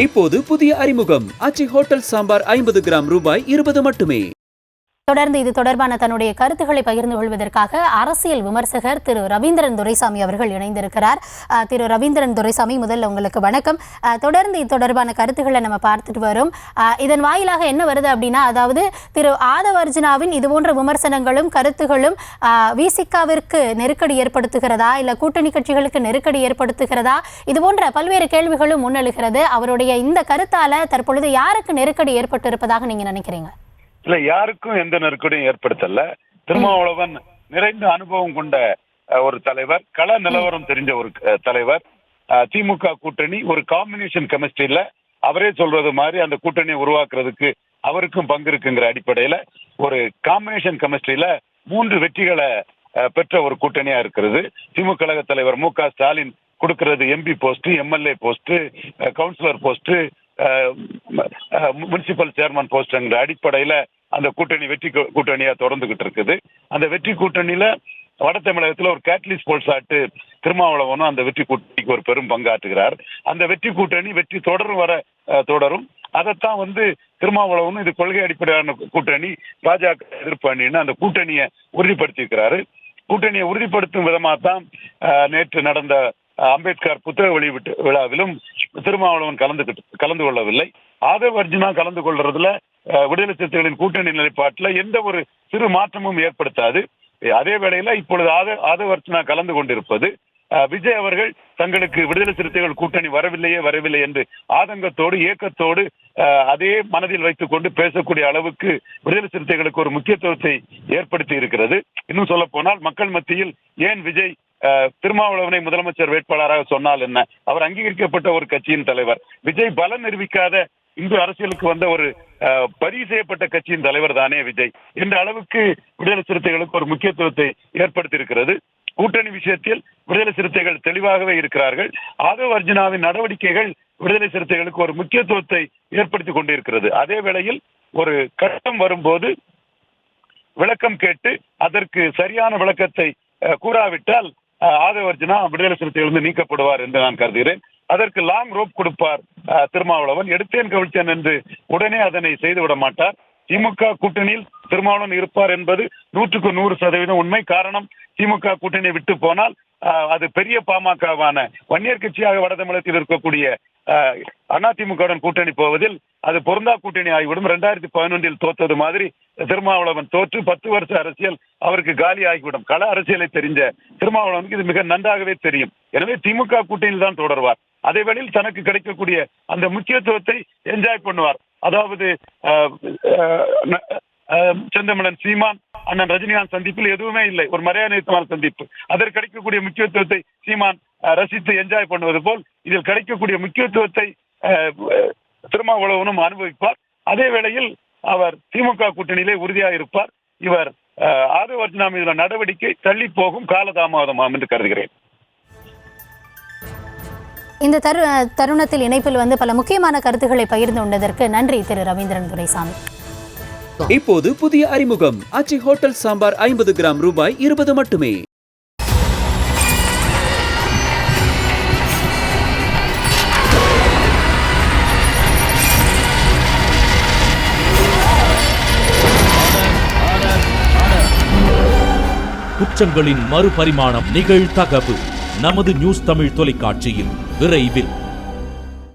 இப்போது புதிய அறிமுகம் ஆச்சி ஹோட்டல் சாம்பார் 50 கிராம் ரூபாய் 20 மட்டுமே. தொடர்ந்து இது தொடர்பான தன்னுடைய கருத்துக்களை பகிர்ந்து கொள்வதற்காக அரசியல் விமர்சகர் திரு ரவீந்திரன் துரைசாமி அவர்கள் இணைந்திருக்கிறார். திரு ரவீந்திரன் துரைசாமி, முதல்ல உங்களுக்கு வணக்கம். தொடர்ந்து இது தொடர்பான கருத்துக்களை நம்ம பார்த்துட்டு வரும். இதன் வாயிலாக என்ன வருது அப்படின்னா, அதாவது திரு ஆதவ அர்ஜுனாவின் இது போன்ற விமர்சனங்களும் கருத்துகளும் விசிகாவிற்கு நெருக்கடி ஏற்படுத்துகிறதா, இல்லை கூட்டணி கட்சிகளுக்கு நெருக்கடி ஏற்படுத்துகிறதா, இது போன்ற பல்வேறு கேள்விகளும் முன்னெழுகிறது. அவருடைய இந்த கருத்தால தற்பொழுது யாருக்கு நெருக்கடி ஏற்பட்டு இருப்பதாக நீங்க நினைக்கிறீங்க? இல்ல, யாருக்கும் எந்த நெருக்கடியும் ஏற்படுத்தல. திருமாவளவன் நிறைந்த அனுபவம் கொண்ட ஒரு தலைவர், கள நிலவரம் தெரிஞ்ச ஒரு தலைவர். திமுக கூட்டணி ஒரு காம்பினேஷன் கெமிஸ்ட்ரியில அவரே சொல்றது மாதிரி அந்த கூட்டணியை உருவாக்குறதுக்கு அவருக்கும் பங்கு இருக்குங்கிற அடிப்படையில ஒரு காம்பினேஷன் கெமிஸ்ட்ரியில 3 வெற்றிகளை பெற்ற ஒரு கூட்டணியா இருக்கிறது. திமுக கழக தலைவர் மு.க. ஸ்டாலின் கொடுக்கிறது MP post, MLA post, councillor post, municipal chairman போஸ்ட்ங்கிற அடிப்படையில அந்த கூட்டணி வெற்றி கூட்டணியா தொடர்ந்துகிட்டு இருக்குது. அந்த வெற்றி கூட்டணியில வட தமிழகத்துல ஒரு கேட்லிஸ் போல்சாட்டு திருமாவளவனும் அந்த வெற்றி கூட்டணிக்கு ஒரு பெரும் பங்காற்றுகிறார். அந்த வெற்றி கூட்டணி வெற்றி தொடரும். அதைத்தான் திருமாவளவனும் இது கொள்கை அடிப்படையான கூட்டணி, பாஜக எதிர்ப்பு அணின்னு அந்த கூட்டணியை உறுதிப்படுத்தியிருக்கிறாரு. கூட்டணியை உறுதிப்படுத்தும் விதமாக தான் நேற்று நடந்த அம்பேத்கர் புத்தக வெளியீட்டு விழாவிலும் திருமாவளவன் கலந்து கொள்ளவில்லை. ஆதவ அர்ஜுனா கலந்து கொள்றதுல விடுதலை சிறுத்தைகளின் கூட்டணி நிலைப்பாட்டுல எந்த ஒரு சிறு மாற்றமும் ஏற்படுத்தாது. அதே வேளையில இப்பொழுது ஆதவ அர்ஜுனா கலந்து கொண்டிருப்பது விஜய் அவர்கள் தங்களுக்கு விடுதலை சிறுத்தைகள் கூட்டணி வரவில்லை என்று ஆதங்கத்தோடு ஏக்கத்தோடு அதே மனதில் வைத்துக் கொண்டு பேசக்கூடிய அளவுக்கு விடுதலை சிறுத்தைகளுக்கு ஒரு முக்கியத்துவத்தை ஏற்படுத்தி இருக்கிறது. இன்னும் சொல்ல போனால் மக்கள் மத்தியில் ஏன் விஜய் திருமாவளவனை முதலமைச்சர் வேட்பாளராக சொன்னால் என்ன, அவர் அங்கீகரிக்கப்பட்ட ஒரு கட்சியின் தலைவர். விஜய் பலம் நிரூபிக்காத இந்து அரசியலுக்கு வந்த ஒரு பதிவு செய்யப்பட்ட கட்சியின் தலைவர் தானே விஜய் என்ற அளவுக்கு விடுதலை சிறுத்தைகளுக்கு ஒரு முக்கியத்துவத்தை ஏற்படுத்தி இருக்கிறது. கூட்டணி விஷயத்தில் விடுதலை சிறுத்தைகள் தெளிவாகவே இருக்கிறார்கள். ஆதவ அர்ஜுனாவின் நடவடிக்கைகள் விடுதலை சிறுத்தைகளுக்கு ஒரு முக்கியத்துவத்தை ஏற்படுத்தி கொண்டிருக்கிறது. அதே வேளையில் ஒரு கட்டம் வரும்போது விளக்கம் கேட்டு அதற்கு சரியான விளக்கத்தை கூறாவிட்டால் ஆதவ அர்ஜுனா விடுதலை சிறுத்தைகள் நீக்கப்படுவார் என்று நான் கருதுகிறேன். அதற்கு லாங் ரோப் கொடுப்பார் திருமாவளவன். எடுத்தேன் கவிழ்த்தேன் என்று உடனே அதனை செய்துவிட மாட்டார். திமுக கூட்டணியில் திருமாவளவன் இருப்பார் என்பது 100% உண்மை. காரணம், திமுக கூட்டணியை விட்டு போனால் அது பெரிய பாமகவான வன்னியர் கட்சியாக வட தமிழகத்தில் இருக்கக்கூடிய அதிமுகவுடன் கூட்டணி போவதில் அது பொருந்தா கூட்டணி ஆகிவிடும். 2011 தோத்தது மாதிரி திருமாவளவன் தோற்று 10 வருஷ அரசியல் அவருக்கு காலி ஆகிவிடும். கள அரசியலை தெரிஞ்ச திருமாவளவனுக்கு இது மிக நன்றாகவே தெரியும். எனவே திமுக கூட்டணியில் தான் தொடர்வார். அதே வேளையில் தனக்கு கிடைக்கக்கூடிய அந்த முக்கியத்துவத்தை என்ஜாய் பண்ணுவார். அதாவது செந்தமிழன் சீமான், அண்ணன் ரஜினிகாந்த் சந்திப்பில் எதுவுமே இல்லை, ஒரு மரியாதையான சந்திப்பு. அதற்கு கிடைக்கக்கூடிய முக்கியத்துவத்தை சீமான் ரசித்து என்ஜாய் பண்ணுவது போல் இதில் கிடைக்கக்கூடிய முக்கியத்துவத்தை திருமாவளவனும் அனுபவிப்பார். அதே வேளையில் அவர் திமுக கூட்டணியிலே உறுதியாக இருப்பார். இவர் ஆதவ அர்ஜுனா மீதான நடவடிக்கை தள்ளி போகும், காலதாமதமாகும் என்று கருதுகிறேன். இந்த தருணத்தில் இணைப்பில் பல முக்கியமான கருத்துக்களை பகிர்ந்து கொண்டதற்கு நன்றி திரு ரவீந்திரன் துரைசாமி. இப்போது புதிய அறிமுகம் ஆச்சி ஹோட்டல் சாம்பார் 50 கிராம் ரூபாய் 20 மட்டுமே. குற்றங்களின் மறுபரிமாணம் நிகழ்தகவு நமது நியூஸ் தமிழ் தொலைக்காட்சியில் விரைவில்.